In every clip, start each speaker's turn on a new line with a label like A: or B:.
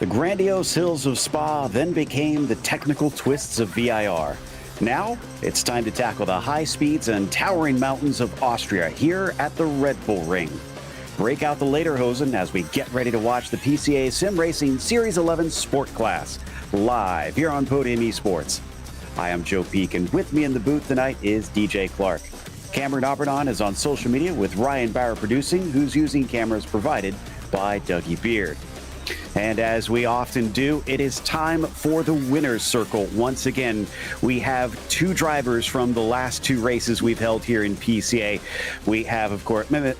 A: The grandiose hills of Spa then became the technical twists of VIR. Now, it's time to tackle the high speeds and towering mountains of Austria here at the Red Bull Ring. Break out the lederhosen as we get ready to watch the PCA Sim Racing Series 11 Sport Class live here on Podium Esports. I am Joe Peak, and with me in the booth tonight is DJ Clark. Cameron Obernon is on social media with Ryan Bauer producing, who's using cameras provided by Dougie Beard. And as we often do, it is time for the winner's circle. Once again, we have two drivers from the last two races we've held here in PCA. We have, of course, Mehmet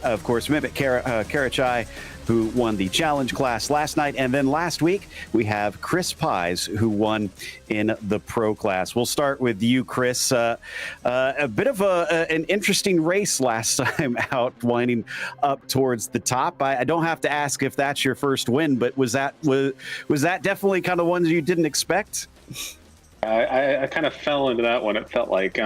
A: Karachai, who won the challenge class last night. And then last week, we have Chris Pies, who won in the pro class. We'll start with you, Chris. A bit of an interesting race last time out, winding up towards the top. I don't have to ask if that's your first win, but was that definitely kind of ones you didn't expect?
B: I kind of fell into that one. It felt like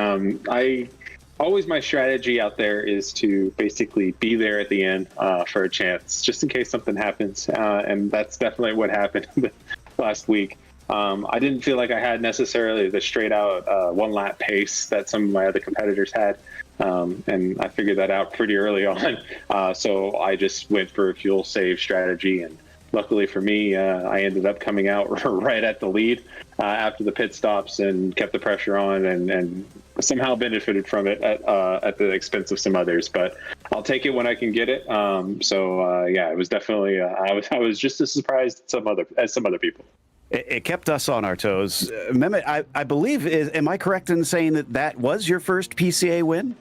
B: always my strategy out there is to basically be there at the end for a chance, just in case something happens. And that's definitely what happened last week. I didn't feel like I had necessarily the straight out one lap pace that some of my other competitors had. And I figured that out pretty early on. So I just went for a fuel save strategy. And luckily for me, I ended up coming out right at the lead after the pit stops and kept the pressure on and somehow benefited from it at the expense of some others. But I'll take it when I can get it. Yeah, it was definitely I was just as surprised as some other people.
A: It kept us on our toes. Mehmet, I believe, am I correct in saying that was your first PCA win?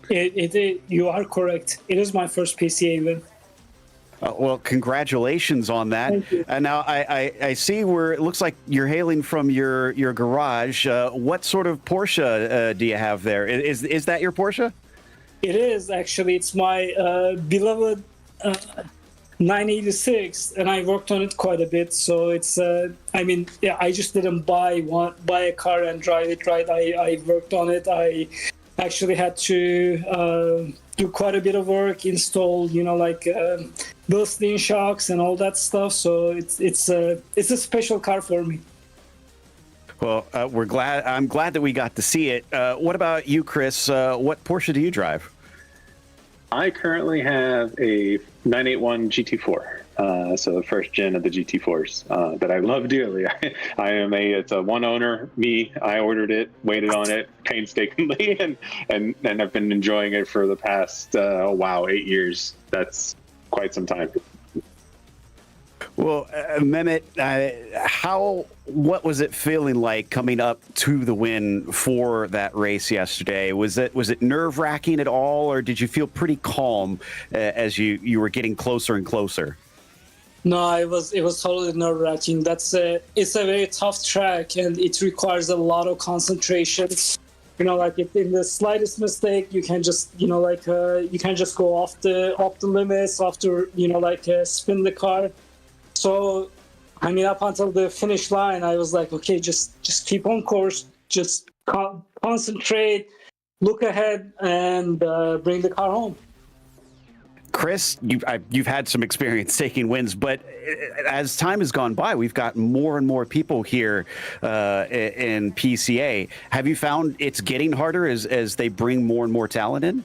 C: You are correct. It is my first PCA win.
A: Well, congratulations on that.
C: Thank you.
A: And now I see where it looks like you're hailing from your garage. What sort of Porsche do you have there? Is that your Porsche?
C: It is, actually. It's my beloved 986, and I worked on it quite a bit. So it's, I just didn't buy a car and drive it, right? I worked on it. I actually had to do quite a bit of work, install, built-in shocks and all that stuff. So it's a special car for me.
A: Well, I'm glad that we got to see it. What about you, Chris? What Porsche do you drive?
B: I currently have a 981 GT4, so the first gen of the GT4s that I love dearly. It's a one owner. I ordered it, waited on it painstakingly, and I've been enjoying it for the past 8 years. That's quite some time.
A: Well, Mehmet, what was it feeling like coming up to the win for that race yesterday? Was it nerve-wracking at all, or did you feel pretty calm as you were getting closer and closer?
C: No, it was totally nerve-wracking. It's a very tough track, and it requires a lot of concentration. If in the slightest mistake, you can just go off the limits after spin the car. So, up until the finish line, I was like, okay, just keep on course, just concentrate, look ahead, and bring the car home.
A: Chris, you've had some experience taking wins, but as time has gone by, we've got more and more people here in PCA. Have you found it's getting harder as they bring more and more talent in?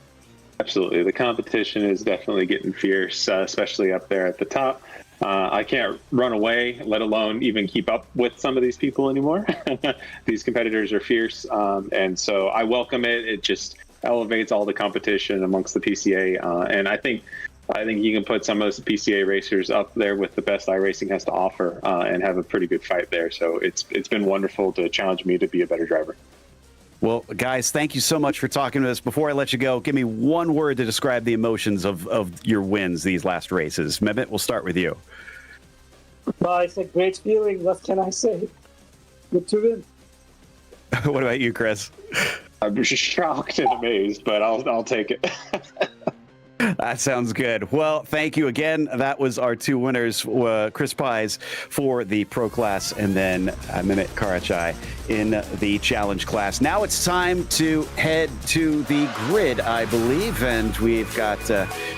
B: Absolutely. The competition is definitely getting fierce, especially up there at the top. I can't run away, let alone even keep up with some of these people anymore. These competitors are fierce, and so I welcome it. It just elevates all the competition amongst the PCA, and I think you can put some of the PCA racers up there with the best iRacing has to offer, and have a pretty good fight there. So it's been wonderful to challenge me to be a better driver.
A: Well, guys, thank you so much for talking to us. Before I let you go, give me one word to describe the emotions of your wins these last races. Mehmet, we'll start with you.
C: Well, it's a great feeling. What can I say? Good to win.
A: What about you, Chris?
B: I'm just shocked and amazed, but I'll take it.
A: That sounds good. Well, thank you again. That was our two winners, Chris Pies for the Pro class and then Mehmet Karachai in the Challenge class. Now it's time to head to the grid, I believe, and we've got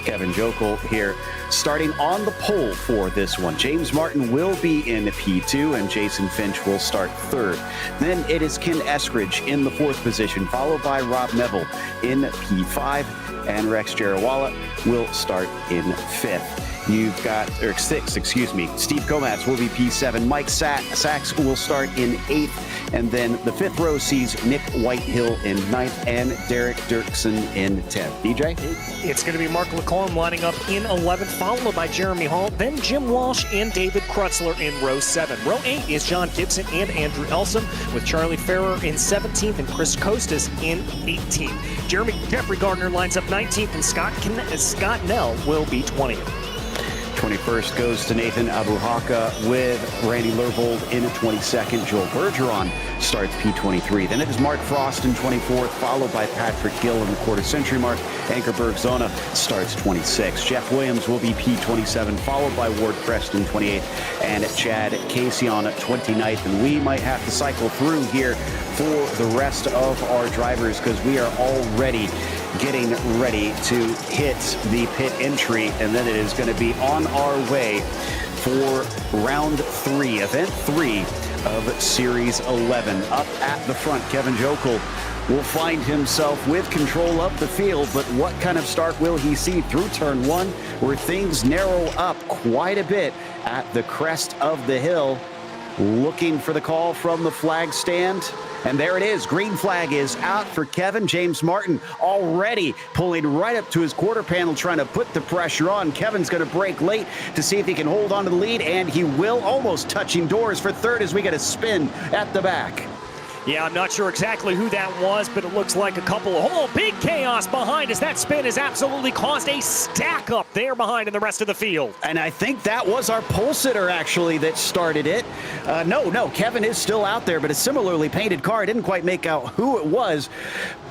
A: Kevin Jokel here starting on the pole for this one. James Martin will be in P2 and Jason Finch will start third. Then it is Ken Eskridge in the fourth position, followed by Rob Neville in P5, and Rex Jarawala will start in fifth. You've got, or sixth, excuse me. Steve Komatz will be P7. Mike Sachs will start in eighth. And then the fifth row sees Nick Whitehill in ninth and Derek Dirksen in 10th. DJ?
D: It's going to be Mark Lacombe lining up in 11th, followed by Jeremy Hall, then Jim Walsh and David Krutzler in row 7. Row 8 is John Gibson and Andrew Elsom, with Charlie Ferrer in 17th and Chris Costas in 18th. Jeffrey Gardner lines up 19th, and Scott Nell will be 20th.
A: 21st goes to Nathan Abuhaka with Randy Lervold in 22nd. Joel Bergeron starts P23. Then it is Mark Frost in 24th, followed by Patrick Gill in the quarter century mark. Ankerberg Zona starts 26th. Jeff Williams will be P27, followed by Ward Crest in 28th and Chad Casey on 29th. And we might have to cycle through here for the rest of our drivers because we are already getting ready to hit the pit entry, and then it is going to be on our way for round 3, event 3 of Series 11. Up at the front, Kevin Jokel will find himself with control up the field, but what kind of start will he see through turn 1, where things narrow up quite a bit at the crest of the hill? Looking for the call from the flag stand. And there it is. Green flag is out for Kevin. James Martin already pulling right up to his quarter panel, trying to put the pressure on. Kevin's going to break late to see if he can hold on to the lead, and he will, almost touching doors for third as we get a spin at the back.
D: Yeah, I'm not sure exactly who that was, but it looks like a couple of big chaos behind us. That spin has absolutely caused a stack up there behind in the rest of the field.
A: And I think that was our pole sitter, actually, that started it. No, Kevin is still out there, but a similarly painted car. I didn't quite make out who it was,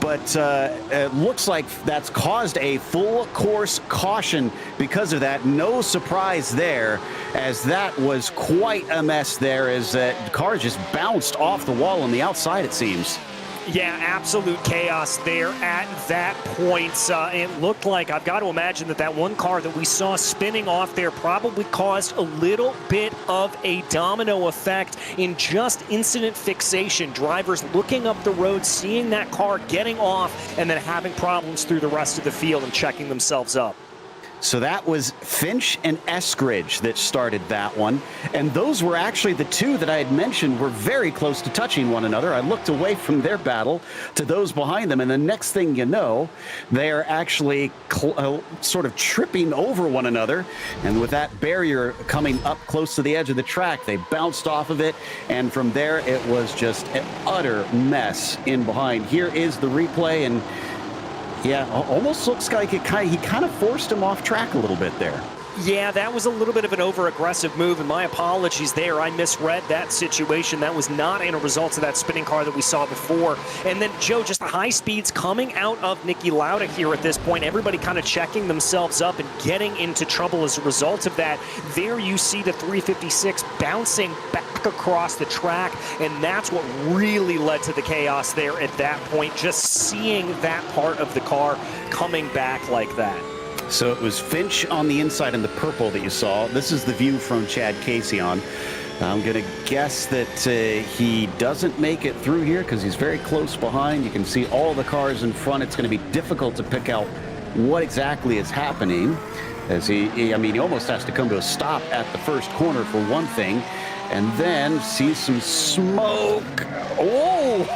A: but it looks like that's caused a full course caution because of that. No surprise there, as that was quite a mess there, as that car just bounced off the wall on the outside, it seems.
D: Yeah, absolute chaos there at that point. It looked like, I've got to imagine that one car that we saw spinning off there probably caused a little bit of a domino effect in just incident fixation. Drivers looking up the road, seeing that car getting off, and then having problems through the rest of the field and checking themselves up.
A: So that was Finch and Eskridge that started that one. And those were actually the two that I had mentioned were very close to touching one another. I looked away from their battle to those behind them, and the next thing you know, they are actually sort of tripping over one another. And with that barrier coming up close to the edge of the track, they bounced off of it. And from there, it was just an utter mess in behind. Here is the replay, and yeah, almost looks like he kind of forced him off track a little bit there.
D: Yeah, that was a little bit of an over-aggressive move, and my apologies there. I misread that situation. That was not a result of that spinning car that we saw before. And then, Joe, just the high speeds coming out of Niki Lauda here at this point. Everybody kind of checking themselves up and getting into trouble as a result of that. There you see the 356 bouncing back across the track, and that's what really led to the chaos there at that point, just seeing that part of the car coming back like that.
A: So it was Finch on the inside in the purple that you saw. This is the view from Chad Casey on. I'm going to guess that he doesn't make it through here because he's very close behind. You can see all the cars in front. It's going to be difficult to pick out what exactly is happening, as he almost has to come to a stop at the first corner for one thing, and then see some smoke. Oh,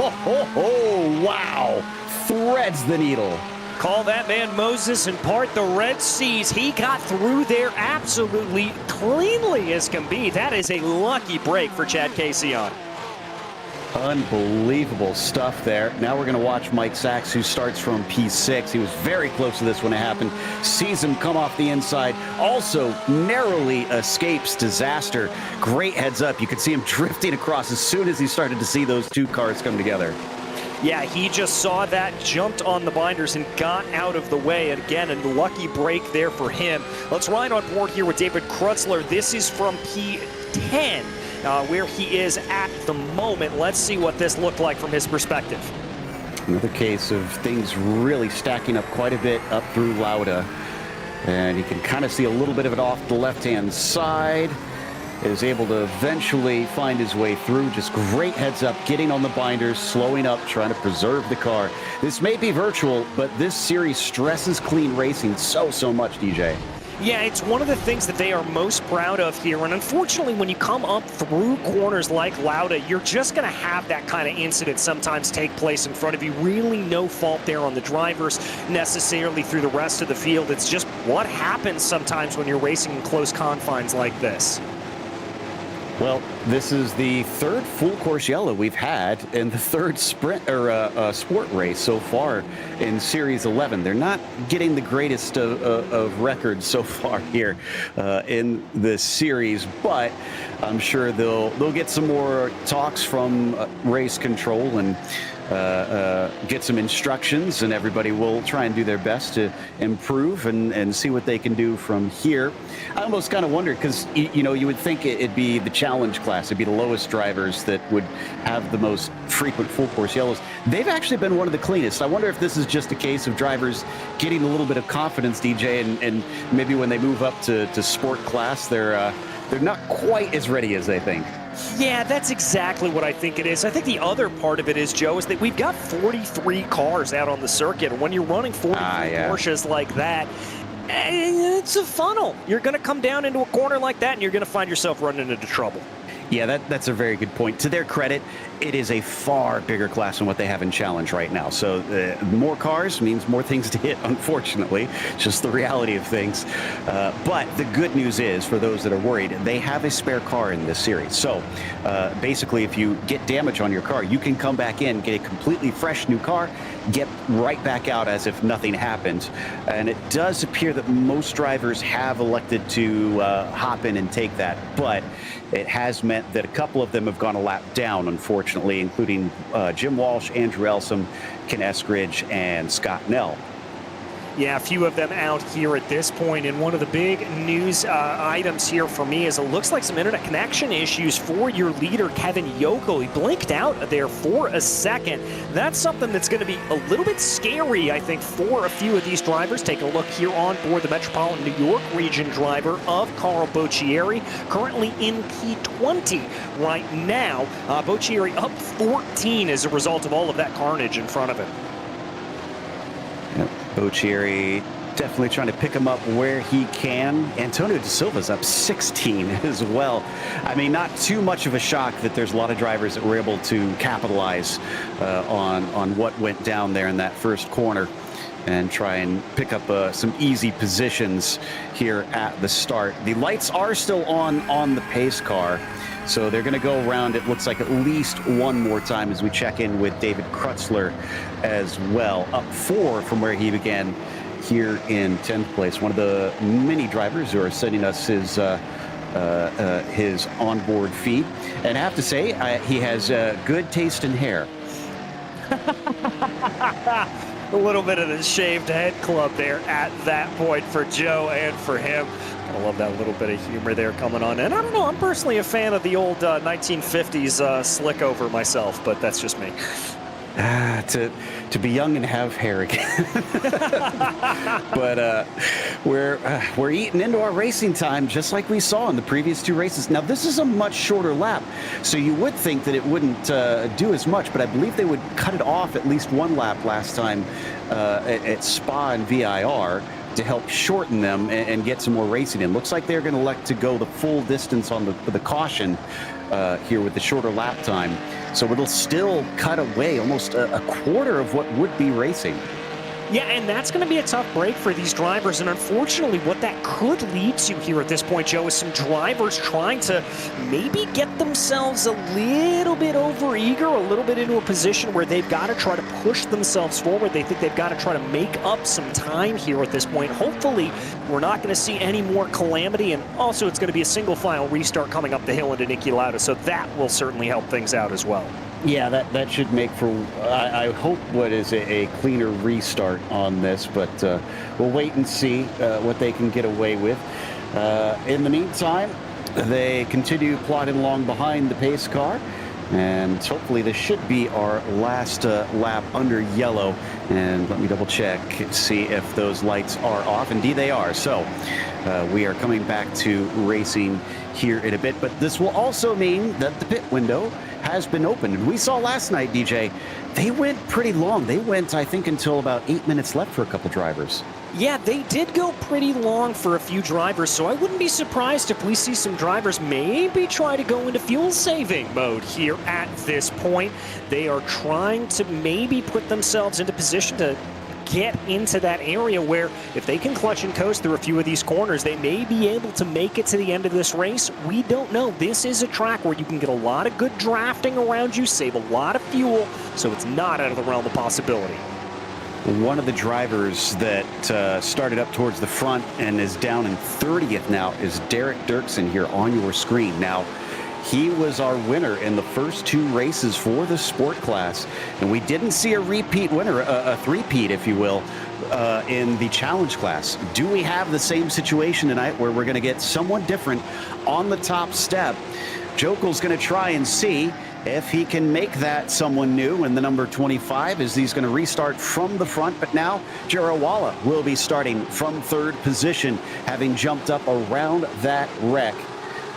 A: wow. Threads the needle.
D: Call that man Moses and part the Red Seas. He got through there absolutely cleanly as can be. That is a lucky break for Chad Casey on.
A: Unbelievable stuff there. Now we're going to watch Mike Sachs, who starts from P6. He was very close to this when it happened. Sees him come off the inside. Also narrowly escapes disaster. Great heads up. You could see him drifting across as soon as he started to see those two cars come together.
D: Yeah, he just saw that, jumped on the binders, and got out of the way. And again, a lucky break there for him. Let's ride on board here with David Krutzler. This is from P10, where he is at the moment. Let's see what this looked like from his perspective.
A: Another case of things really stacking up quite a bit up through Lauda. And you can kind of see a little bit of it off the left-hand side. Is able to eventually find his way through. Just great heads up, getting on the binders, slowing up, trying to preserve the car. This may be virtual, but this series stresses clean racing so much, DJ.
D: Yeah, it's one of the things that they are most proud of here. And unfortunately, when you come up through corners like Lauda, you're just going to have that kind of incident sometimes take place in front of you. Really no fault there on the drivers necessarily through the rest of the field. It's just what happens sometimes when you're racing in close confines like this.
A: Well, this is the third full course yellow we've had and the third sprint or sport race so far in Series 11. They're not getting the greatest of records so far here in this series, but I'm sure they'll get some more talks from race control and get some instructions, and everybody will try and do their best to improve and see what they can do from here. I almost kind of wonder, because you would think it'd be the challenge class, it'd be the lowest drivers that would have the most frequent full course yellows. They've actually been one of the cleanest. I wonder if this is just a case of drivers getting a little bit of confidence, DJ, and maybe when they move up to sport class, they're not quite as ready as they think.
D: Yeah, that's exactly what I think it is. I think the other part of it is, Joe, is that we've got 43 cars out on the circuit. When you're running 43 Porsches like that, it's a funnel. You're going to come down into a corner like that, and you're going to find yourself running into trouble.
A: Yeah, that's a very good point. To their credit, it is a far bigger class than what they have in Challenge right now. So more cars means more things to hit, unfortunately. It's just the reality of things. But the good news is, for those that are worried, they have a spare car in this series. So basically, if you get damage on your car, you can come back in, get a completely fresh new car, get right back out as if nothing happened. And it does appear that most drivers have elected to hop in and take that. But it has meant that a couple of them have gone a lap down, unfortunately, including Jim Walsh, Andrew Elsom, Ken Eskridge, and Scott Nell.
D: Yeah, a few of them out here at this point. And one of the big news items here for me is it looks like some internet connection issues for your leader, Kevin Yoko. He blinked out there for a second. That's something that's going to be a little bit scary, I think, for a few of these drivers. Take a look here on board the Metropolitan New York region driver of Carl Boccieri, currently in P20 right now. Boccieri up 14 as a result of all of that carnage in front of him.
A: Yep. Boccieri definitely trying to pick him up where he can. Antonio De Silva's up 16 as well. I mean, not too much of a shock that there's a lot of drivers that were able to capitalize on what went down there in that first corner and try and pick up some easy positions here at the start. The lights are still on the pace car, so they're going to go around, it looks like, at least one more time as we check in with David Krutzler as well. Up 4 from where he began here in 10th place. One of the many drivers who are sending us his onboard feed. And I have to say, he has good taste in hair.
D: A little bit of the shaved head club there at that point for Joe and for him. I love that little bit of humor there coming on. And I don't know, I'm personally a fan of the old 1950s slick over myself, but that's just me.
A: To be young and have hair again. But we're eating into our racing time, just like we saw in the previous 2 races. Now, this is a much shorter lap, so you would think that it wouldn't do as much, but I believe they would cut it off at least 1 lap last time at Spa and VIR to help shorten them and get some more racing in. Looks like they're going to elect to go the full distance on the caution here with the shorter lap time. So it'll still cut away almost a quarter of what would be racing.
D: Yeah, and that's going to be a tough break for these drivers. And unfortunately, what that could lead to here at this point, Joe, is some drivers trying to maybe get themselves a little bit overeager, a little bit into a position where they've got to try to push themselves forward. They think they've got to try to make up some time here at this point. Hopefully, we're not going to see any more calamity. And also, it's going to be a single file restart coming up the hill into Niki Lauda. So that will certainly help things out as well.
A: Yeah, that should make for, I hope, what is a cleaner restart on this, but we'll wait and see what they can get away with. In the meantime, they continue plodding along behind the pace car, and hopefully this should be our last lap under yellow. And let me double check, see if those lights are off. Indeed they are. So we are coming back to racing here in a bit, but this will also mean that the pit window has been opened. And we saw last night, DJ, they went pretty long. They went, I think, until about 8 minutes left for a couple drivers.
D: Yeah, they did go pretty long for a few drivers, so I wouldn't be surprised if we see some drivers maybe try to go into fuel-saving mode here at this point. They are trying to maybe put themselves into position to get into that area where if they can clutch and coast through a few of these corners, they may be able to make it to the end of this race. We don't know. This is a track where you can get a lot of good drafting around you, save a lot of fuel, so it's not out of the realm of possibility.
A: One of the drivers that started up towards the front and is down in 30th now is Derek Dirksen here on your screen. Now, he was our winner in the first 2 races for the sport class, and we didn't see a repeat winner, a three-peat, if you will, in the challenge class. Do we have the same situation tonight where we're going to get someone different on the top step? Jokel's going to try and see if he can make that someone new in the number 25, as he's going to restart from the front. But now Jarawala will be starting from 3rd position, having jumped up around that wreck.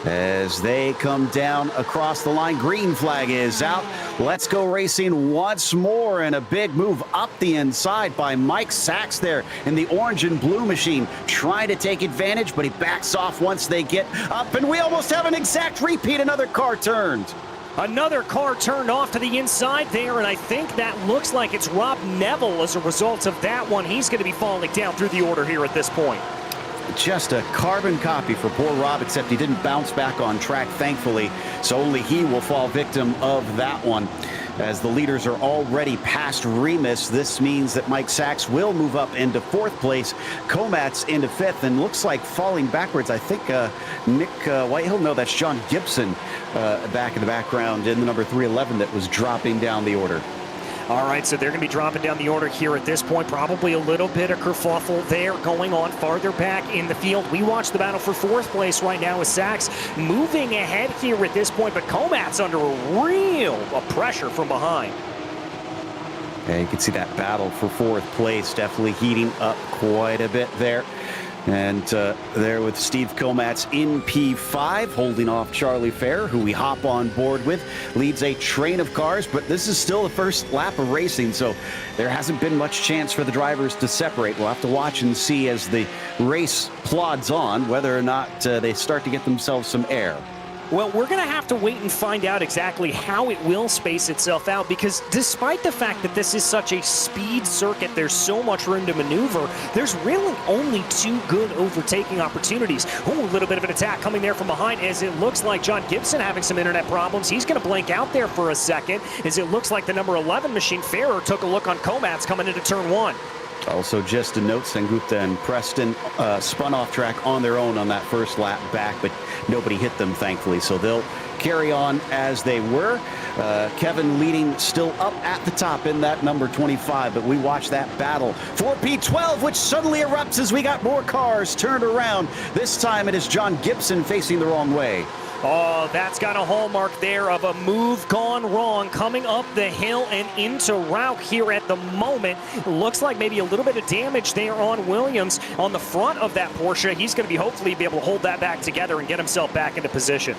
A: As they come down across the line, green flag is out. Let's go racing once more, and a big move up the inside by Mike Sachs there in the orange and blue machine, trying to take advantage, but he backs off once they get up, and we almost have an exact repeat. Another car turned.
D: Another car turned off to the inside there, and I think that looks like it's Rob Neville as a result of that one. He's going to be falling down through the order here at this point.
A: Just a carbon copy for poor Rob, except he didn't bounce back on track, thankfully, so only he will fall victim of that one. As the leaders are already past Remus, this means that Mike Sachs will move up into 4th place, Komatz into 5th, and looks like falling backwards. I think Nick Whitehill, no, that's John Gibson back in the background in the number 311 that was dropping down the order.
D: All right, so they're going to be dropping down the order here at this point. Probably a little bit of kerfuffle there going on farther back in the field. We watch the battle for 4th place right now with Sachs moving ahead here at this point, but Komatz under a real pressure from behind.
A: Yeah, you can see that battle for 4th place definitely heating up quite a bit there. And there with Steve Komatz in P5, holding off Charlie Fair, who we hop on board with, leads a train of cars, but this is still the first lap of racing, so there hasn't been much chance for the drivers to separate. We'll have to watch and see as the race plods on whether or not they start to get themselves some air.
D: Well, we're going to have to wait and find out exactly how it will space itself out, because despite the fact that this is such a speed circuit, there's so much room to maneuver, there's really only 2 good overtaking opportunities. Oh, a little bit of an attack coming there from behind, as it looks like John Gibson having some internet problems. He's going to blank out there for a second, as it looks like the number 11 machine, Ferrer, took a look on Komatz coming into turn 1.
A: Also, just a note, Sengupta and Preston spun off track on their own on that first lap back, but nobody hit them, thankfully, so they'll carry on as they were. Kevin leading still up at the top in that number 25, but we watch that battle for P12, which suddenly erupts as we got more cars turned around. This time it is John Gibson facing the wrong way.
D: Oh, that's got a hallmark there of a move gone wrong coming up the hill and into route here at the moment. Looks like maybe a little bit of damage there on Williams on the front of that Porsche. He's going to be hopefully be able to hold that back together and get himself back into position.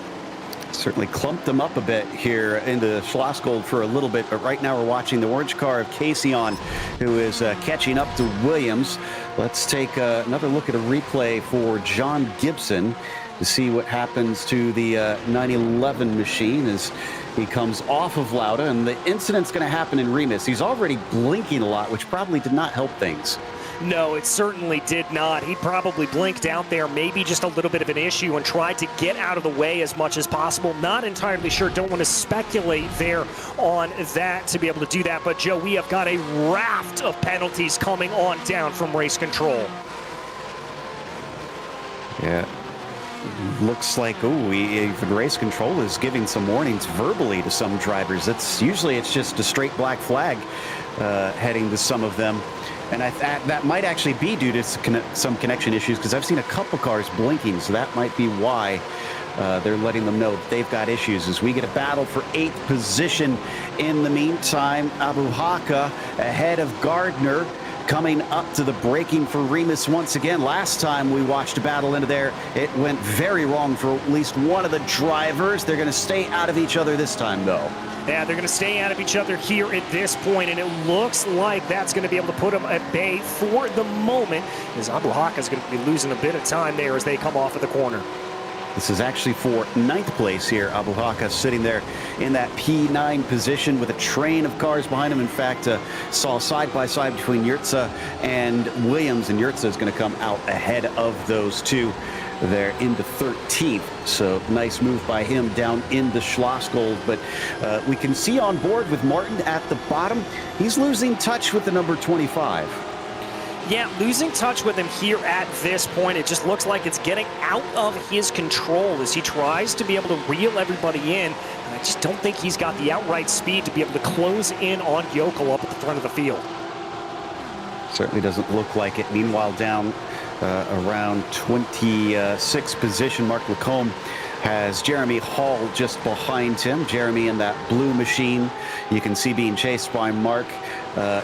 A: Certainly clumped them up a bit here into Schlossgold for a little bit, but right now we're watching the orange car of Casey-On, who is catching up to Williams. Let's take another look at a replay for John Gibson to see what happens to the 911 machine as he comes off of Lauda, and the incident's going to happen in Remus. He's already blinking a lot, which probably did not help things.
D: No, it certainly did not. He probably blinked out there, maybe just a little bit of an issue, and tried to get out of the way as much as possible. Not entirely sure. Don't want to speculate there on that to be able to do that. But, Joe, we have got a raft of penalties coming on down from race control.
A: Yeah. looks like, even race control is giving some warnings verbally to some drivers. It's just a straight black flag heading to some of them. And that might actually be due to some connection issues, because I've seen a couple cars blinking, so that might be why they're letting them know that they've got issues. As we get a battle for 8th position in the meantime, Abu Haka ahead of Gardner, coming up to the braking for Remus once again. Last time we watched a battle into there, it went very wrong for at least one of the drivers. They're going to stay out of each other this time, though.
D: Yeah, they're going to stay out of each other here at this point, and it looks like that's going to be able to put them at bay for the moment, as Abu Haka is going to be losing a bit of time there as they come off of the corner.
A: This is actually for 9th place here. Abu Haka sitting there in that P9 position with a train of cars behind him. In fact, saw side-by-side between Yurtsa and Williams, and Yurtsa is going to come out ahead of those two. They're into 13th, so nice move by him down into Schlossgold. But we can see on board with Martin at the bottom, he's losing touch with the number 25.
D: Yeah, losing touch with him here at this point. It just looks like it's getting out of his control as he tries to be able to reel everybody in. And I just don't think he's got the outright speed to be able to close in on Yokel up at the front of the field.
A: Certainly doesn't look like it. Meanwhile, down around 26th position, Mark Lacombe has Jeremy Hall just behind him. Jeremy in that blue machine, you can see being chased by Mark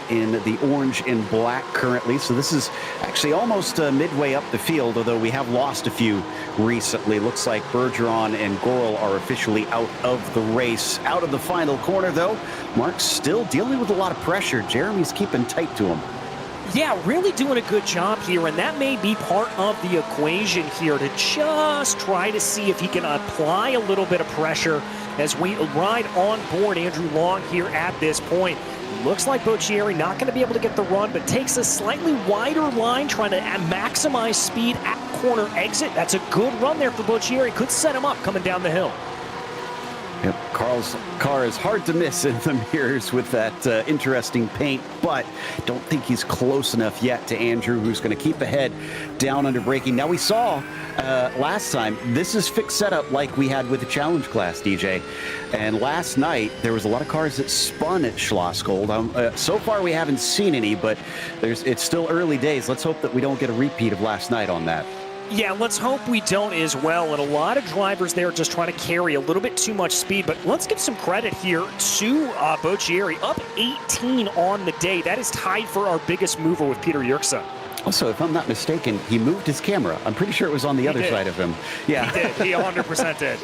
A: in the orange and black currently. So this is actually almost midway up the field, although we have lost a few recently. Looks like Bergeron and Goral are officially out of the race. Out of the final corner, though, Mark's still dealing with a lot of pressure. Jeremy's keeping tight to him.
D: Yeah, really doing a good job here, and that may be part of the equation here, to just try to see if he can apply a little bit of pressure as we ride on board Andrew Long here at this point. Looks like Boccieri not going to be able to get the run, but takes a slightly wider line, trying to maximize speed at corner exit. That's a good run there for Boccieri. Could set him up coming down the hill.
A: Yep, Carl's car is hard to miss in the mirrors with that interesting paint, but don't think he's close enough yet to Andrew, who's going to keep ahead down under braking. Now, we saw last time, this is fixed setup like we had with the challenge class, DJ. And last night, there was a lot of cars that spun at Schlossgold. So far, we haven't seen any, but it's still early days. Let's hope that we don't get a repeat of last night on that.
D: Yeah, let's hope we don't as well. And a lot of drivers there just trying to carry a little bit too much speed. But let's give some credit here to Boccieri, up 18 on the day. That is tied for our biggest mover with Peter Yurksa.
A: Also, if I'm not mistaken, he moved his camera. I'm pretty sure it was on the other side of him. Yeah,
D: he did. He 100% did.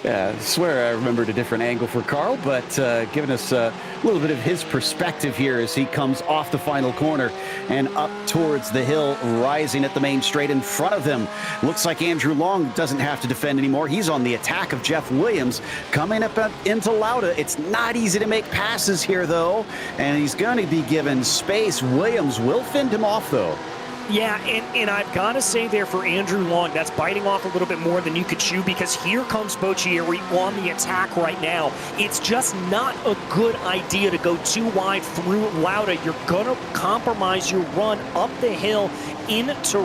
A: Yeah, I swear I remembered a different angle for Carl, but giving us a little bit of his perspective here as he comes off the final corner and up towards the hill, rising at the main straight in front of him. Looks like Andrew Long doesn't have to defend anymore. He's on the attack of Jeff Williams coming up into Lauda. It's not easy to make passes here, though, and he's going to be given space. Williams will fend him off, though.
D: Yeah, and I've got to say there for Andrew Long, that's biting off a little bit more than you could chew, because here comes Boccieri on the attack right now. It's just not a good idea to go too wide through Lauda. You're going to compromise your run up the hill into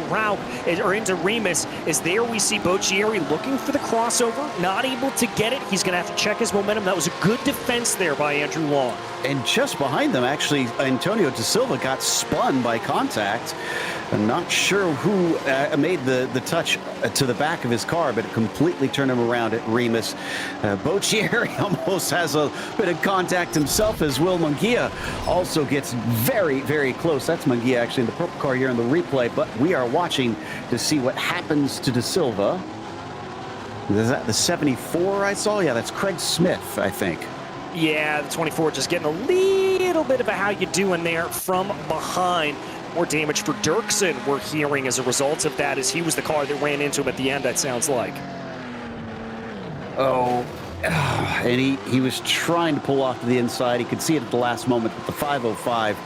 D: Remus. As there we see Boccieri looking for the crossover, not able to get it. He's going to have to check his momentum. That was a good defense there by Andrew Long.
A: And just behind them, actually, Antonio De Silva got spun by contact. I'm not sure who made the touch to the back of his car, but it completely turned him around at Remus. Boccieri almost has a bit of contact himself, as Will Munguia also gets very, very close. That's Munguia actually in the purple car here in the replay, but we are watching to see what happens to De Silva. Is that the 74 I saw? Yeah, that's Craig Smith, I think.
D: Yeah, the 24 just getting a little bit of a how you doing there from behind. More damage for Dirksen we're hearing as a result of that, as he was the car that ran into him at the end, that sounds like.
A: And he was trying to pull off to the inside. He could see it at the last moment, but the 505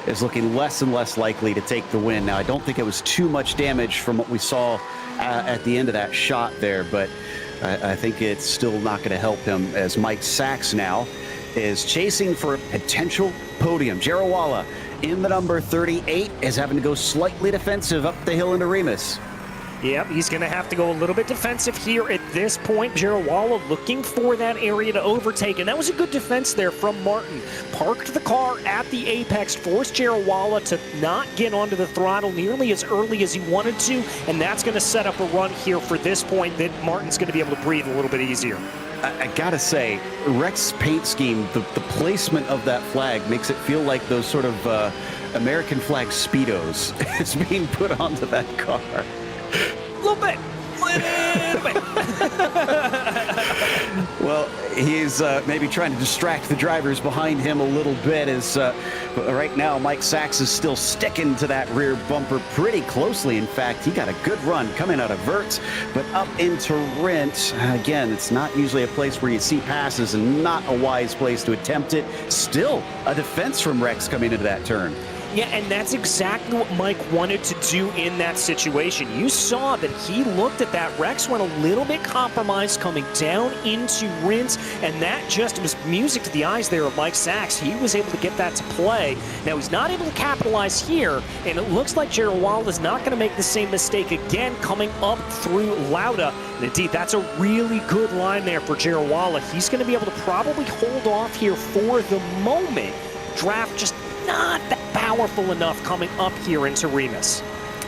A: is looking less and less likely to take the win. Now, I don't think it was too much damage from what we saw at the end of that shot there, but I think it's still not going to help him, as Mike Sachs now is chasing for a potential podium. Jarawala in the number 38 is having to go slightly defensive up the hill into Remus.
D: Yep, he's going to have to go a little bit defensive here at this point. Girawala looking for that area to overtake, and that was a good defense there from Martin. Parked the car at the apex, forced Girawala to not get onto the throttle nearly as early as he wanted to, and that's going to set up a run here for this point that Martin's going to be able to breathe a little bit easier.
A: I gotta say, Rex's paint scheme, the placement of that flag makes it feel like those sort of American flag Speedos is being put onto that car.
D: A little bit.
A: Well, he's maybe trying to distract the drivers behind him a little bit as right now Mike Sachs is still sticking to that rear bumper pretty closely. In fact, he got a good run coming out of Verts, but up into Rent. Again, it's not usually a place where you see passes and not a wise place to attempt it. Still a defense from Rex coming into that turn.
D: Yeah, and that's exactly what Mike wanted to do in that situation. You saw that he looked at that. Rex went a little bit compromised coming down into Rins, and that just was music to the eyes there of Mike Sachs. He was able to get that to play. Now, he's not able to capitalize here, and it looks like Girawala is not going to make the same mistake again coming up through Lauda. And indeed, that's a really good line there for Girawala. He's going to be able to probably hold off here for the moment. Draft just not that powerful enough coming up here into Remus.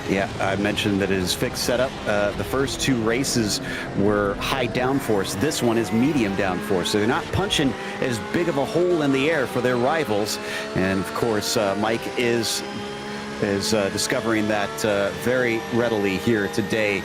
A: Yeah, I mentioned that his fixed setup, the first two races were high downforce. This one is medium downforce, so they're not punching as big of a hole in the air for their rivals. And of course, Mike is discovering that very readily here today.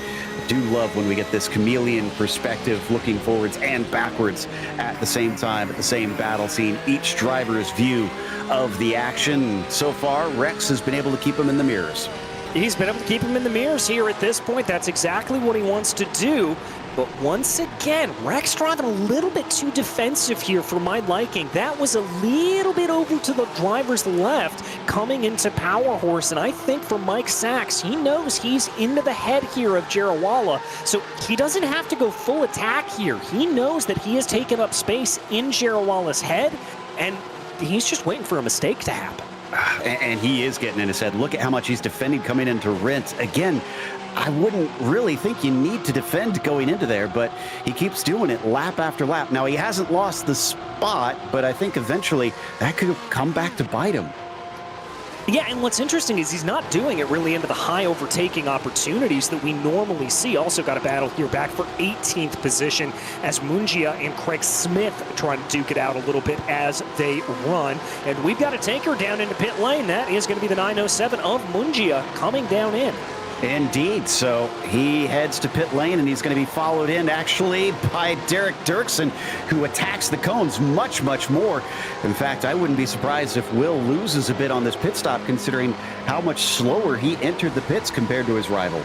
A: Do love when we get this chameleon perspective, looking forwards and backwards at the same time, at the same battle scene, each driver's view of the action. So far, Rex has been able to keep him in the mirrors.
D: He's been able to keep him in the mirrors here at this point. That's exactly what he wants to do. But once again, Rex driving a little bit too defensive here for my liking. That was a little bit over to the driver's left coming into Power Horse. And I think for Mike Sachs, he knows he's into the head here of Girawala. So he doesn't have to go full attack here. He knows that he has taken up space in Girawala's head, and he's just waiting for a mistake to happen.
A: And he is getting in his head. Look at how much he's defending coming into Rent. Again, I wouldn't really think you need to defend going into there, but he keeps doing it lap after lap. Now, he hasn't lost the spot, but I think eventually that could come back to bite him.
D: Yeah, and what's interesting is he's not doing it really into the high overtaking opportunities that we normally see. Also got a battle here back for 18th position as Mungia and Craig Smith trying to duke it out a little bit as they run. And we've got a tanker down into pit lane. That is going to be the 907 of Mungia coming down in.
A: Indeed. So he heads to pit lane, and he's going to be followed in actually by Derek Dirksen, who attacks the cones much, much more. In fact, I wouldn't be surprised if Will loses a bit on this pit stop, considering how much slower he entered the pits compared to his rival.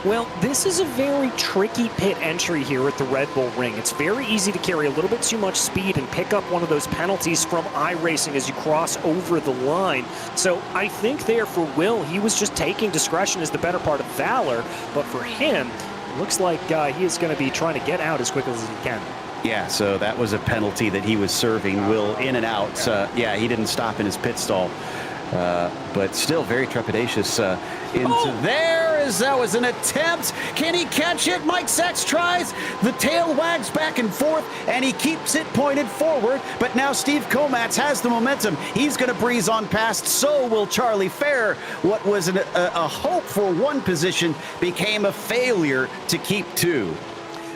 D: Well, this is a very tricky pit entry here at the Red Bull Ring. It's very easy to carry a little bit too much speed and pick up one of those penalties from iRacing as you cross over the line. So I think there for Will, he was just taking discretion as the better part of valor. But for him, it looks like he is going to be trying to get out as quickly as he can.
A: Yeah, so that was a penalty that he was serving Will in and out. Yeah, he didn't stop in his pit stall. But still very trepidatious into there as that was an attempt. Can he catch it? Mike Sachs tries. The tail wags back and forth, and he keeps it pointed forward. But now Steve Komatz has the momentum. He's going to breeze on past. So will Charlie Fair. What was a hope for one position became a failure to keep two.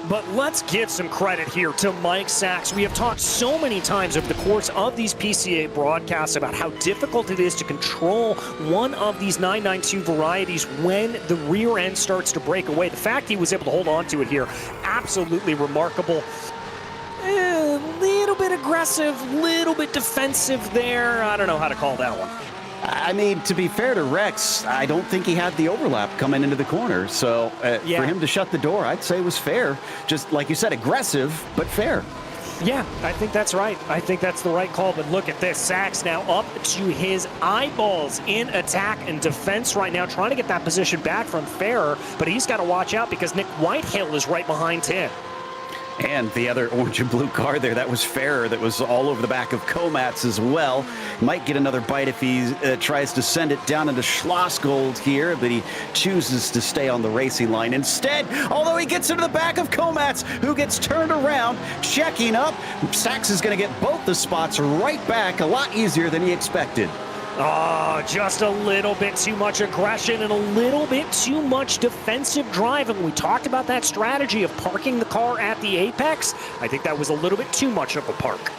D: But let's give some credit here to Mike Sachs. We have talked so many times over the course of these PCA broadcasts about how difficult it is to control one of these 992 varieties when the rear end starts to break away. The fact he was able to hold on to it here, absolutely remarkable. A little bit aggressive, little bit defensive there. I don't know how to call that one.
A: I mean, to be fair to Rex, I don't think he had the overlap coming into the corner. So for him to shut the door, I'd say was fair. Just like you said, aggressive, but fair.
D: Yeah, I think that's right. I think that's the right call. But look at this. Sachs now up to his eyeballs in attack and defense right now, trying to get that position back from Ferrer. But he's got to watch out because Nick Whitehill is right behind him.
A: And the other orange and blue car there, that was Ferrer, that was all over the back of Komatz as well. Might get another bite if he tries to send it down into Schlossgold here, but he chooses to stay on the racing line instead, although he gets into the back of Komatz, who gets turned around, checking up. Sachs is going to get both the spots right back, a lot easier than he expected.
D: Oh, just a little bit too much aggression and a little bit too much defensive driving. We talked about that strategy of parking the car at the apex. I think that was a little bit too much of a park.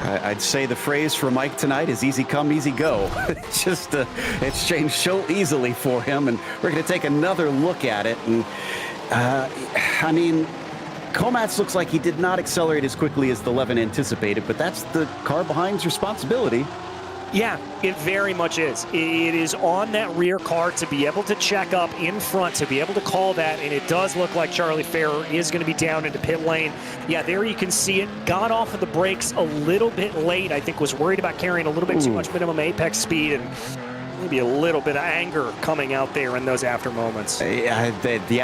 A: I'd say the phrase for Mike tonight is easy come, easy go. It's just it's changed so easily for him, and we're going to take another look at it. And I mean, Komatz looks like he did not accelerate as quickly as the Levin anticipated, but that's the car behind's responsibility.
D: Yeah, it very much is. It is on that rear car to be able to check up in front, to be able to call that, and it does look like Charlie Ferrer is going to be down into pit lane. Yeah, there you can see it. Got off of the brakes a little bit late. I think was worried about carrying a little bit too much minimum apex speed, and maybe a little bit of anger coming out there in those after moments.
A: Yeah,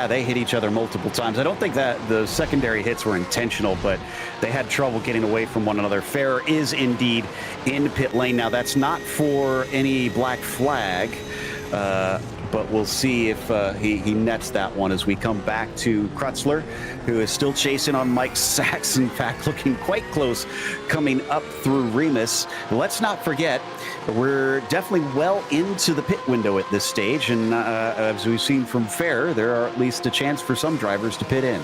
A: they hit each other multiple times. I don't think that the secondary hits were intentional, but they had trouble getting away from one another. Ferrer is indeed in pit lane. Now, that's not for any black flag, but we'll see if he nets that one as we come back to Krutzler, who is still chasing on Mike Sachs. In fact, looking quite close coming up through Remus. Let's not forget, we're definitely well into the pit window at this stage, and as we've seen from Ferrer, there are at least a chance for some drivers to pit in.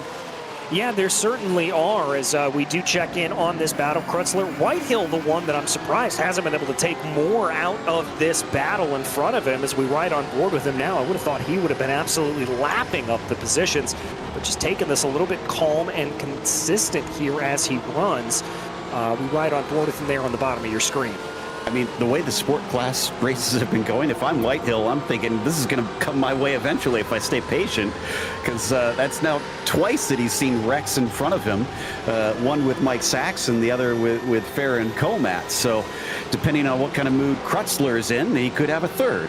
D: Yeah, there certainly are, as we do check in on this battle. Krutzler, Whitehill, the one that I'm surprised hasn't been able to take more out of this battle in front of him as we ride on board with him now. I would have thought he would have been absolutely lapping up the positions, but just taking this a little bit calm and consistent here as he runs. We ride on board with him there on the bottom of your screen.
A: I mean, the way the sport class races have been going, if I'm Whitehill, I'm thinking this is going to come my way eventually if I stay patient, because that's now twice that he's seen wrecks in front of him, one with Mike Sachs and the other with Ferrer and Komatz. So depending on what kind of mood Krutzler is in, he could have a third.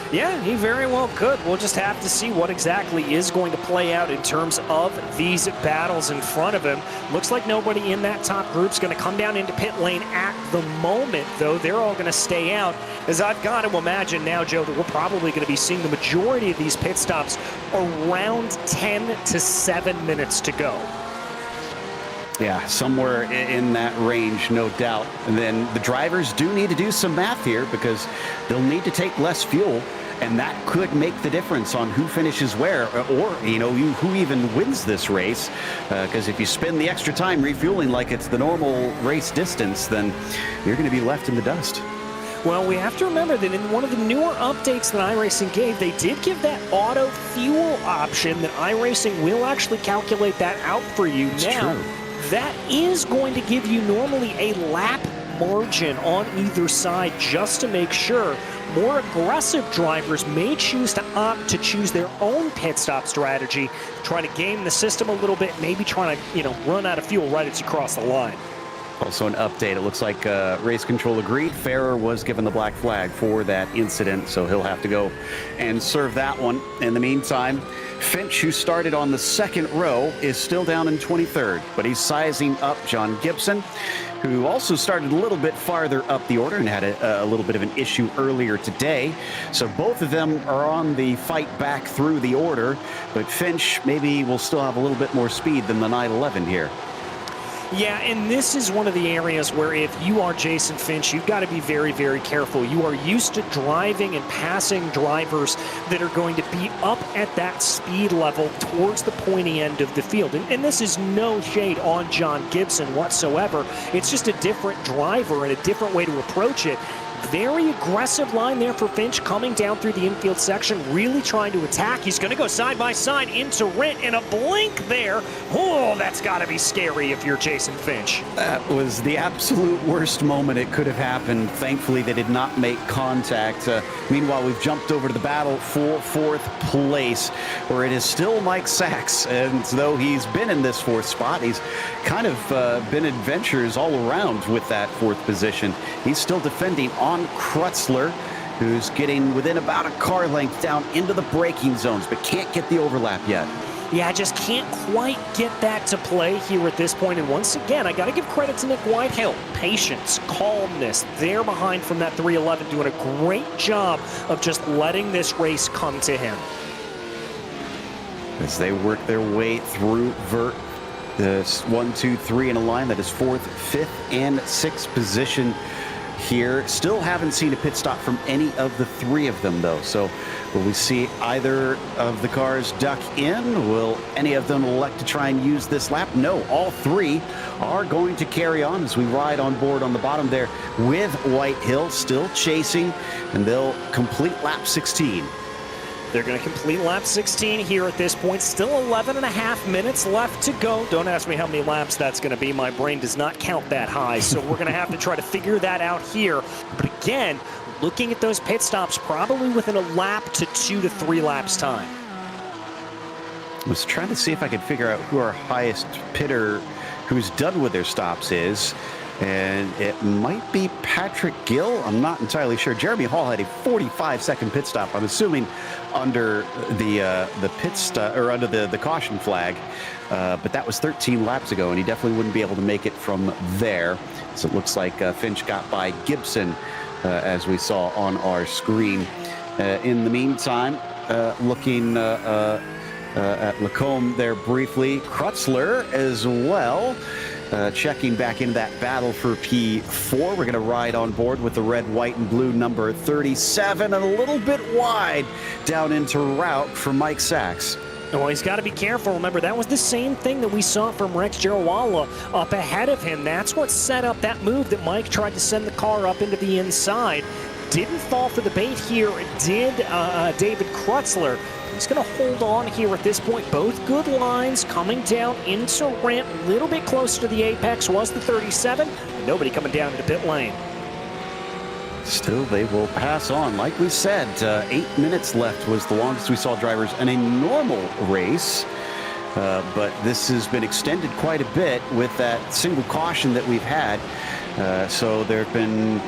D: Yeah, he very well could. We'll just have to see what exactly is going to play out in terms of these battles in front of him. Looks like nobody in that top group's going to come down into pit lane at the moment, though. They're all going to stay out. As I've got to imagine now, Joe, that we're probably going to be seeing the majority of these pit stops around 10 to 7 minutes to go.
A: Yeah, somewhere in that range, no doubt. And then the drivers do need to do some math here because they'll need to take less fuel, and that could make the difference on who finishes where, or, you know, who even wins this race. Because if you spend the extra time refueling like it's the normal race distance, then you're going to be left in the dust.
D: Well, we have to remember that in one of the newer updates that iRacing gave, they did give that auto fuel option that iRacing will actually calculate that out for you.
A: It's
D: now.
A: true.
D: That is going to give you normally a lap margin on either side just to make sure. More aggressive drivers may choose to opt to choose their own pit stop strategy, try to game the system a little bit, maybe trying to, run out of fuel right as you cross the line.
A: Also an update. It looks like race control agreed. Ferrer was given the black flag for that incident, so he'll have to go and serve that one. In the meantime, Finch, who started on the second row, is still down in 23rd, but he's sizing up John Gibson, who also started a little bit farther up the order and had a little bit of an issue earlier today. So both of them are on the fight back through the order, but Finch maybe will still have a little bit more speed than the 911 here.
D: Yeah, and this is one of the areas where if you are Jason Finch, you've got to be very, very careful. You are used to driving and passing drivers that are going to be up at that speed level towards the pointy end of the field. And this is no shade on John Gibson whatsoever. It's just a different driver and a different way to approach it. Very aggressive line there for Finch coming down through the infield section, really trying to attack. He's going to go side by side into Rent in a blink there. Oh, that's got to be scary if you're Jason Finch.
A: That was the absolute worst moment it could have happened. Thankfully, they did not make contact. Meanwhile, we've jumped over to the battle for fourth place, where it is still Mike Sachs. And though he's been in this fourth spot, he's kind of been adventures all around with that fourth position. He's still defending on Krutzler, who's getting within about a car length down into the braking zones, but can't get the overlap yet.
D: Yeah, I just can't quite get that to play here at this point. And once again, I got to give credit to Nick Whitehill. Patience, calmness, they're behind from that 311, doing a great job of just letting this race come to him.
A: As they work their way through this 1, 2, 3 in a line that is 4th, 5th, and 6th position here. Still haven't seen a pit stop from any of the 3 of them, though. So will we see either of the cars duck in? Will any of them elect to try and use this lap? No, all 3 are going to carry on as we ride on board on the bottom there with Whitehill still chasing, and they'll complete lap 16.
D: They're going to complete lap 16 here at this point. Still 11 and a half minutes left to go. Don't ask me how many laps that's going to be. My brain does not count that high, so we're going to have to try to figure that out here. But again, looking at those pit stops, probably within a lap to 2 to 3 laps time.
A: I was trying to see if I could figure out who our highest pitter who's done with their stops is. And it might be Patrick Gill. I'm not entirely sure. Jeremy Hall had a 45-second pit stop. I'm assuming under the pit stop or under the caution flag, but that was 13 laps ago, and he definitely wouldn't be able to make it from there. So it looks like Finch got by Gibson, as we saw on our screen. In the meantime, looking at Lacombe there briefly, Krutzler as well. Checking back into that battle for P4. We're going to ride on board with the red, white, and blue number 37, and a little bit wide down into route for Mike Sachs.
D: Well, he's got to be careful. Remember, that was the same thing that we saw from Rex Girawala up ahead of him. That's what set up that move that Mike tried to send the car up into the inside. Didn't fall for the bait here, did David Krutzler. He's going to hold on here at this point. Both good lines coming down into ramp. A little bit closer to the apex was the 37. Nobody coming down into pit lane.
A: Still, they will pass on. Like we said, 8 minutes left was the longest we saw drivers in a normal race. But this has been extended quite a bit with that single caution that we've had. So there have been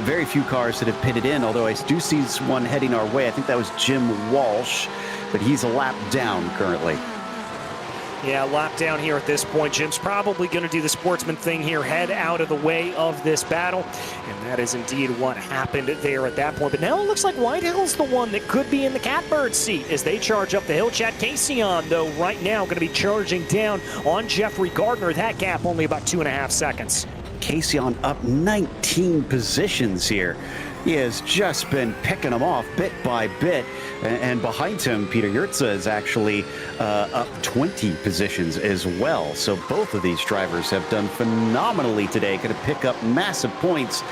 A: very few cars that have pitted in, although I do see one heading our way. I think that was Jim Walsh, but he's a lap down currently.
D: Yeah, lap down here at this point. Jim's probably going to do the sportsman thing here, head out of the way of this battle. And that is indeed what happened there at that point. But now it looks like Whitehill's the one that could be in the catbird seat as they charge up the hill. Chad Caseon, though, right now going to be charging down on Jeffrey Gardner. That gap only about 2.5 seconds.
A: Caseon up 19 positions here. He has just been picking them off bit by bit. And behind him, Peter Yurtza is actually up 20 positions as well. So both of these drivers have done phenomenally today. Going to pick up massive points,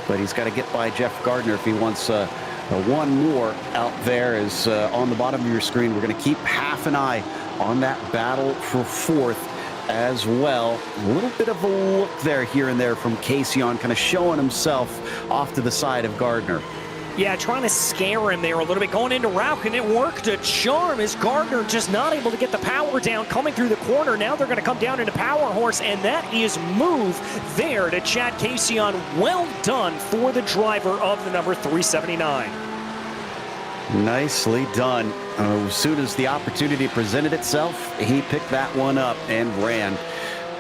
A: but he's got to get by Jeff Gardner if he wants one more out there. Is on the bottom of your screen. We're going to keep half an eye on that battle for 4th as well. A little bit of a look there here and there from Caseon, kind of showing himself off to the side of Gardner.
D: Yeah, trying to scare him there a little bit. Going into route, and it worked a charm as Gardner just not able to get the power down coming through the corner. Now they're going to come down into Power Horse, and that is move there to Chad Caseon. Well done for the driver of the number 379.
A: Nicely done. As soon as the opportunity presented itself, he picked that one up and ran.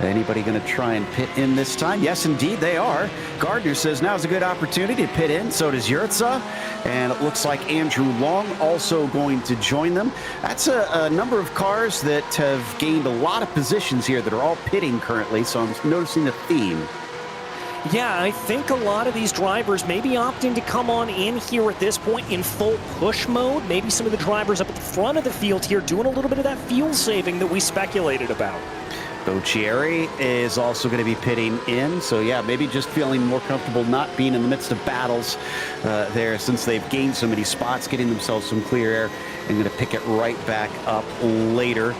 A: Anybody going to try and pit in this time? Yes, indeed, they are. Gardner says now's a good opportunity to pit in. So does Yurtza. And it looks like Andrew Long also going to join them. That's a number of cars that have gained a lot of positions here that are all pitting currently. So I'm noticing a theme.
D: Yeah, I think a lot of these drivers may be opting to come on in here at this point in full push mode. Maybe some of the drivers up at the front of the field here doing a little bit of that fuel saving that we speculated about.
A: Boccieri is also going to be pitting in. So, yeah, maybe just feeling more comfortable not being in the midst of battles there since they've gained so many spots, getting themselves some clear air, and going to pick it right back up later.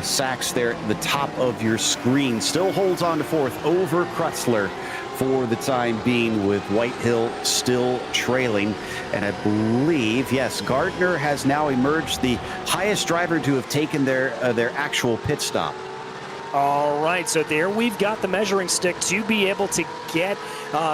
A: Sachs there at the top of your screen still holds on to 4th over Krutzler for the time being, with Whitehill still trailing. And I believe, yes, Gardner has now emerged the highest driver to have taken their actual pit stop.
D: All right, so there we've got the measuring stick to be able to get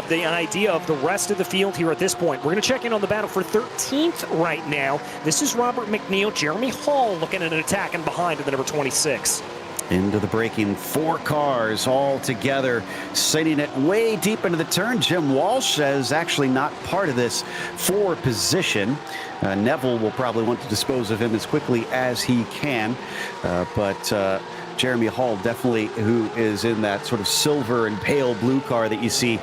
D: the idea of the rest of the field here at this point. We're going to check in on the battle for 13th right now. This is Robert McNeil, Jeremy Hall looking at an attack and behind in the number 26.
A: Into the braking, 4 cars all together, sending it way deep into the turn. Jim Walsh is actually not part of this 4 position. Neville will probably want to dispose of him as quickly as he can, but Jeremy Hall definitely, who is in that sort of silver and pale blue car that you see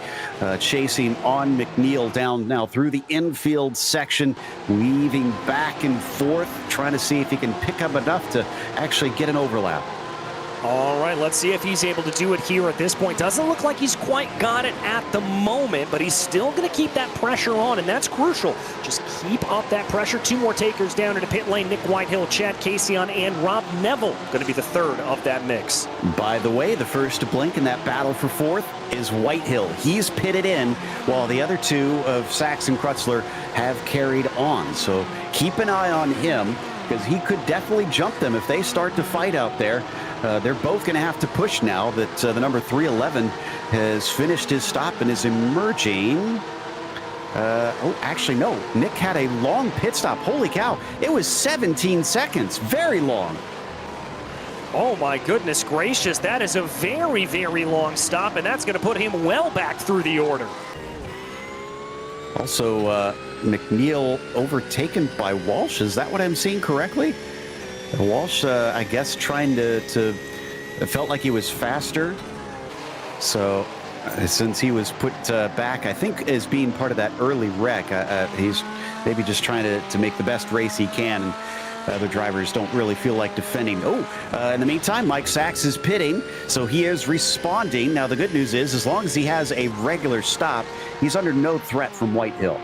A: chasing on McNeil down now through the infield section, weaving back and forth, trying to see if he can pick up enough to actually get an overlap.
D: All right, let's see if he's able to do it here at this point. Doesn't look like he's quite got it at the moment, but he's still going to keep that pressure on, and that's crucial. Just keep up that pressure. 2 more takers down into pit lane. Nick Whitehill, Chad Casey and Rob Neville going to be the 3rd of that mix.
A: By the way, the first to blink in that battle for 4th is Whitehill. He's pitted in, while the other 2 of Sachs and Krutzler have carried on. So keep an eye on him, because he could definitely jump them if they start to fight out there. They're both going to have to push now that the number 311 has finished his stop and is emerging. Oh, actually, no. Nick had a long pit stop. Holy cow. It was 17 seconds. Very long.
D: Oh, my goodness gracious. That is a very, very long stop, and that's going to put him well back through the order.
A: Also, McNeil overtaken by Walsh. Is that what I'm seeing correctly? Walsh, I guess, trying to it felt like he was faster. So since he was put back, I think, as being part of that early wreck, he's maybe just trying to make the best race he can. And other drivers don't really feel like defending. In the meantime, Mike Sachs is pitting, so he is responding. Now, the good news is, as long as he has a regular stop, he's under no threat from Whitehill.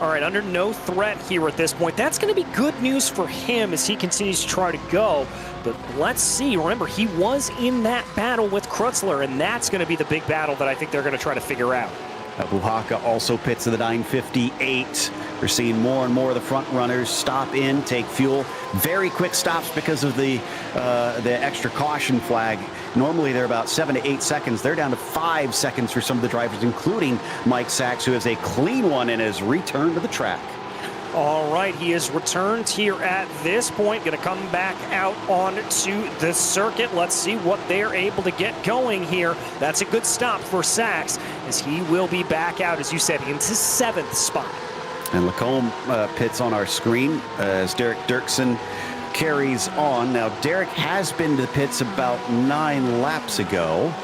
D: All right, under no threat here at this point. That's going to be good news for him as he continues to try to go. But let's see. Remember, he was in that battle with Krutzler, and that's going to be the big battle that I think they're going to try to figure out.
A: Buhaka also pits in the 958. We're seeing more and more of the front runners stop in, take fuel. Very quick stops because of the extra caution flag. Normally they're about 7 to 8 seconds. They're down to 5 seconds for some of the drivers, including Mike Sachs, who has a clean one and has returned to the track.
D: All right, he has returned here at this point. Going to come back out onto the circuit. Let's see what they're able to get going here. That's a good stop for Sachs, as he will be back out, as you said, into 7th spot.
A: And Lacombe pits on our screen as Derek Dirksen carries on. Now, Derek has been to the pits about 9 laps ago.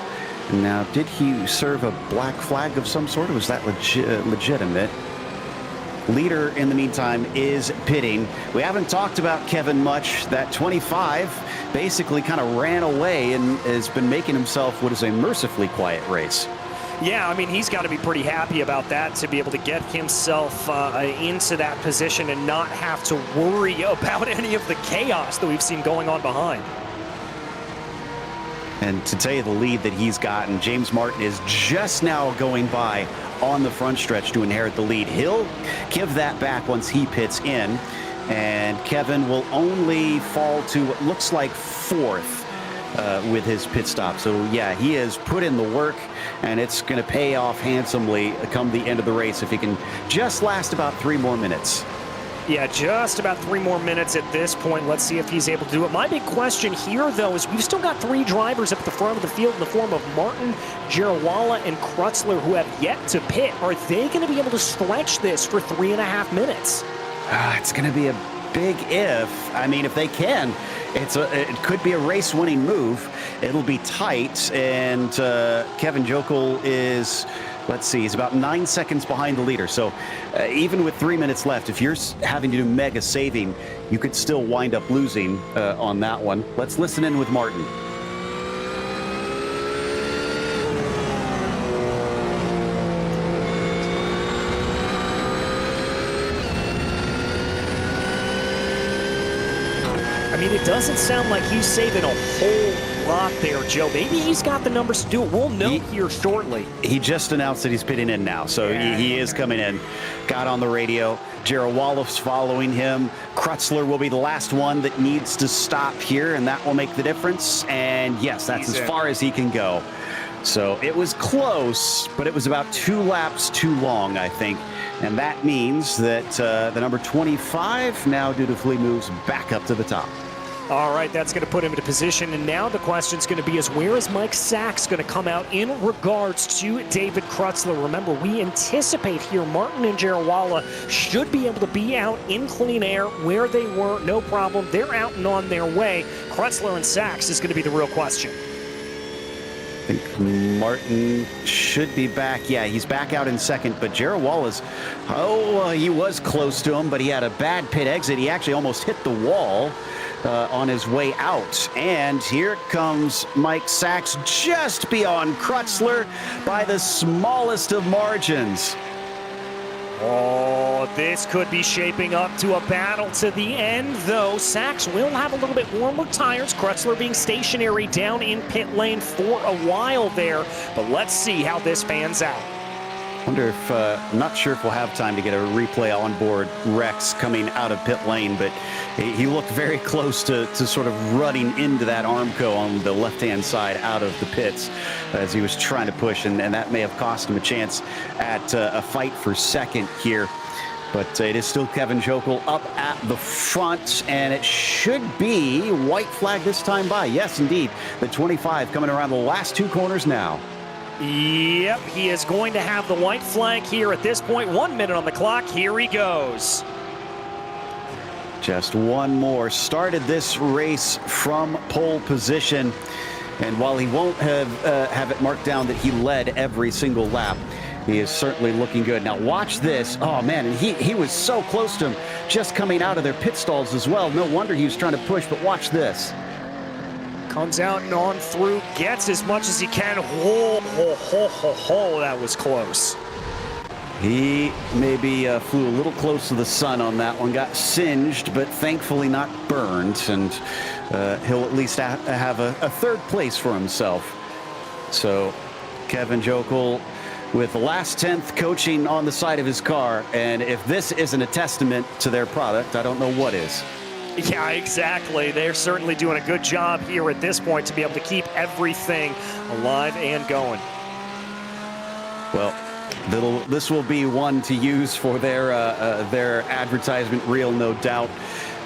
A: Now, did he serve a black flag of some sort, or was that legitimate? Leader, in the meantime, is pitting. We haven't talked about Kevin much. That 25 basically kind of ran away and has been making himself what is a mercifully quiet race.
D: Yeah, I mean, he's got to be pretty happy about that, to be able to get himself into that position and not have to worry about any of the chaos that we've seen going on behind.
A: And to tell you the lead that he's gotten, James Martin is just now going by on the front stretch to inherit the lead. He'll give that back once he pits in, and Kevin will only fall to what looks like 4th with his pit stop. So yeah, he has put in the work, and it's going to pay off handsomely come the end of the race if he can just last about 3 more minutes.
D: Yeah, just about 3 more minutes at this point. Let's see if he's able to do it. My big question here, though, is we've still got 3 drivers up at the front of the field in the form of Martin, Girawala, and Krutzler, who have yet to pit. Are they going to be able to stretch this for 3.5 minutes?
A: It's going to be a big if. I mean, if they can, it could be a race-winning move. It'll be tight, and Kevin Jokel is, let's see, he's about 9 seconds behind the leader. So even with 3 minutes left, if you're having to do mega saving, you could still wind up losing on that one. Let's listen in with Martin.
D: I mean, it doesn't sound like he's saving a whole lot there, Joe. Maybe he's got the numbers to do it. We'll know here shortly.
A: He just announced that he's pitting in now, so he is coming in. Got on the radio. Jarrell Wallace following him. Krutzler will be the last one that needs to stop here, and that will make the difference. And yes, that's as far as he can go. So it was close, but it was about 2 laps too long, I think. And that means that the number 25 now dutifully moves back up to the top.
D: All right, that's going to put him into position. And now the question is going to be where is Mike Sachs going to come out in regards to David Krutzler? Remember, we anticipate here Martin and Jarawala should be able to be out in clean air where they were, no problem. They're out and on their way. Krutzler and Sachs is going to be the real question.
A: I think Martin should be back. Yeah, he's back out in second, but Jarrell Wallace, he was close to him, but he had a bad pit exit. He actually almost hit the wall on his way out. And here comes Mike Sachs just beyond Krutzler by the smallest of margins.
D: Oh, this could be shaping up to a battle to the end, though. Sachs will have a little bit warmer tires. Krutzler being stationary down in pit lane for a while there. But let's see how this pans out.
A: Wonder if, I'm not sure if we'll have time to get a replay on board Rex coming out of pit lane, but he looked very close to sort of running into that Armco on the left-hand side out of the pits as he was trying to push, and that may have cost him a chance at a fight for second here. But it is still Kevin Jokel up at the front, and it should be white flag this time by. Yes, indeed. The 25 coming around the last 2 corners now.
D: Yep, he is going to have the white flag here at this point. 1 minute on the clock. Here he goes.
A: Just one more. Started this race from pole position. And while he won't have it marked down that he led every single lap, he is certainly looking good. Now watch this. Oh, man, and he was so close to him just coming out of their pit stalls as well. No wonder he was trying to push, but watch this.
D: Comes out and on through, gets as much as he can. That was close.
A: He maybe flew a little close to the sun on that one. Got singed, but thankfully not burned. And he'll at least have a third place for himself. So Kevin Jokel with the last 10th coaching on the side of his car. And if this isn't a testament to their product, I don't know what is.
D: Yeah, exactly. They're certainly doing a good job here at this point to be able to keep everything alive and going.
A: Well, this will be one to use for their advertisement reel, no doubt.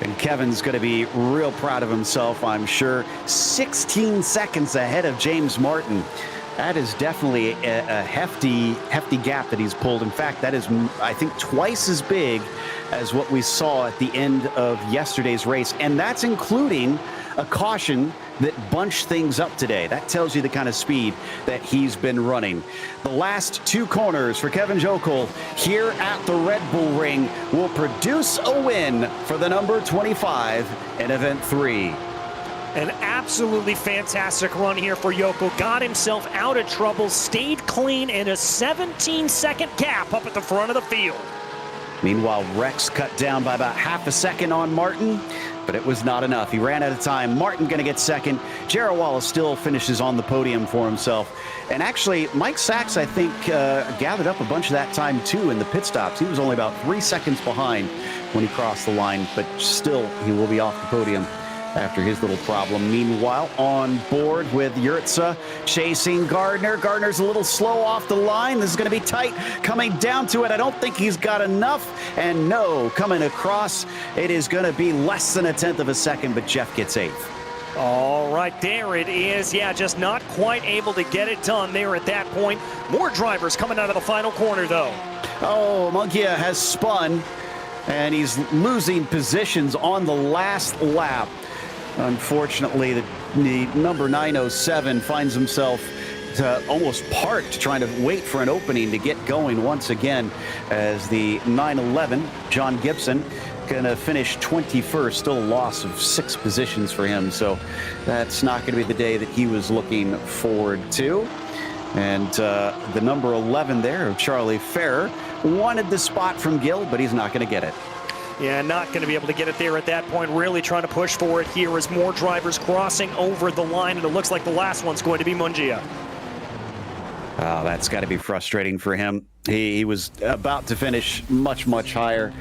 A: And Kevin's going to be real proud of himself, I'm sure. 16 seconds ahead of James Martin. That is definitely a hefty gap that he's pulled. In fact, that is, I think, twice as big as what we saw at the end of yesterday's race. And that's including a caution that bunched things up today. That tells you the kind of speed that he's been running. The last 2 corners for Kevin Jokel here at the Red Bull Ring will produce a win for the number 25 in Event 3.
D: An absolutely fantastic run here for Jokel. Got himself out of trouble, stayed clean, in a 17-second gap up at the front of the field.
A: Meanwhile, Rex cut down by about half a second on Martin, but it was not enough. He ran out of time. Martin going to get second. Jarrell Wallace still finishes on the podium for himself. And actually, Mike Sachs, I think, gathered up a bunch of that time, too, in the pit stops. He was only about 3 seconds behind when he crossed the line, but still, he will be off the podium after his little problem. Meanwhile, on board with Yurtsa, chasing Gardner. Gardner's a little slow off the line. This is going to be tight coming down to it. I don't think he's got enough. And no, coming across, it is going to be less than a 10th of a second, but Jeff gets 8th.
D: All right, there it is. Yeah, just not quite able to get it done there at that point. More drivers coming out of the final corner, though.
A: Oh, Mungia has spun, and he's losing positions on the last lap. Unfortunately, the number 907 finds himself almost parked, trying to wait for an opening to get going once again, as the 911, John Gibson, going to finish 21st, still a loss of 6 positions for him. So that's not going to be the day that he was looking forward to. And the number 11 there, Charlie Ferrer, wanted the spot from Gill, but he's not going to get it.
D: Yeah, not going to be able to get it there at that point. Really trying to push for it here as more drivers crossing over the line, and it looks like the last one's going to be Mungia.
A: Oh, that's got to be frustrating for him. He was about to finish much, much higher.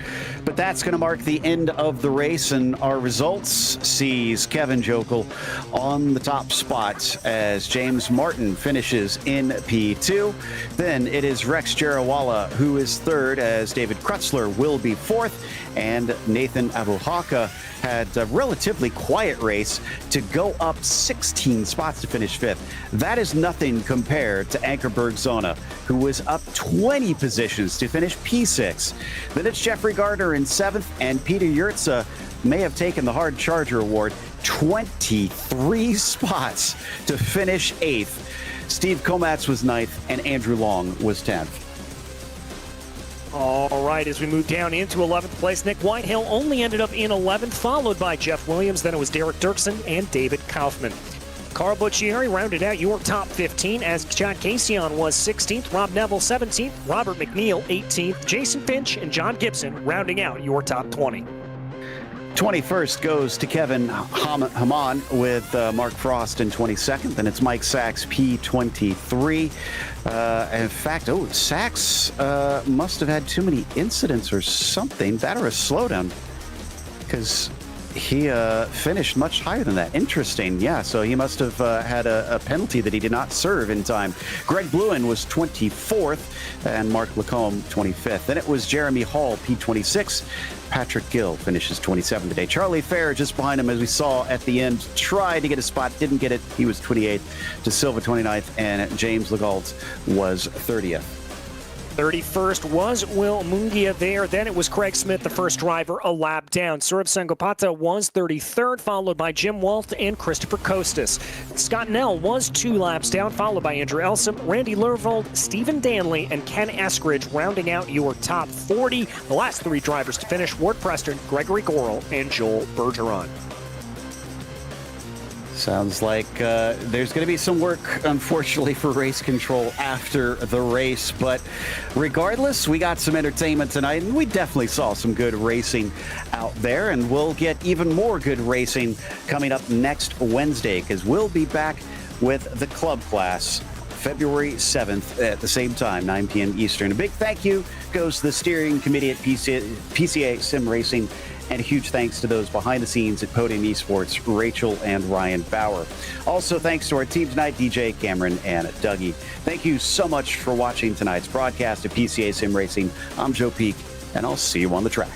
A: But that's going to mark the end of the race, and our results sees Kevin Jokel on the top spot as James Martin finishes in P2. Then it is Rex Jarawala who is third, as David Krutzler will be fourth, and Nathan Abuhaka had a relatively quiet race to go up 16 spots to finish fifth. That is nothing compared to Ankerberg Zona, who was up 20 positions to finish P6. Then it's Jeffrey Gardner in seventh, and Peter Yurtza may have taken the Hard Charger Award, 23 spots to finish eighth. Steve Komatz was ninth, and Andrew Long was 10th.
D: All right, as we move down into 11th place, Nick Whitehill only ended up in 11th, followed by Jeff Williams. Then it was Derek Dirksen and David Kaufman. Carl Buccieri rounded out your top 15 as John Casion was 16th, Rob Neville 17th, Robert McNeil 18th, Jason Finch and John Gibson rounding out your top 20.
A: 21st goes to Kevin Haman with Mark Frost in 22nd. Then it's Mike Sachs, P23. In fact, Sachs must have had too many incidents or something. That or a slowdown, because he finished much higher than that. Interesting. Yeah, so he must have had a penalty that he did not serve in time. Greg Bluen was 24th, and Mark Lacombe 25th. Then it was Jeremy Hall, P26. Patrick Gill finishes 27th today. Charlie Fair just behind him, as we saw at the end, tried to get a spot, didn't get it. He was 28th. De Silva 29th, and James Legault was 30th.
D: 31st was Will Mungia there. Then it was Craig Smith, the first driver, a lap down. Saurabh Sangopata was 33rd, followed by Jim Walt and Christopher Costas. Scott Nell was 2 laps down, followed by Andrew Elsom, Randy Lervold, Stephen Danley, and Ken Eskridge rounding out your top 40. The last 3 drivers to finish, Ward Preston, Gregory Gorel, and Joel Bergeron.
A: Sounds like there's going to be some work, unfortunately, for race control after the race. But regardless, we got some entertainment tonight, and we definitely saw some good racing out there. And we'll get even more good racing coming up next Wednesday, because we'll be back with the club class February 7th at the same time, 9 p.m. Eastern. A big thank you goes to the steering committee at PCA Sim Racing, and a huge thanks to those behind the scenes at Podium Esports, Rachel and Ryan Bauer. Also, thanks to our team tonight, DJ, Cameron, and Dougie. Thank you so much for watching tonight's broadcast of PCA Sim Racing. I'm Joe Peak, and I'll see you on the track.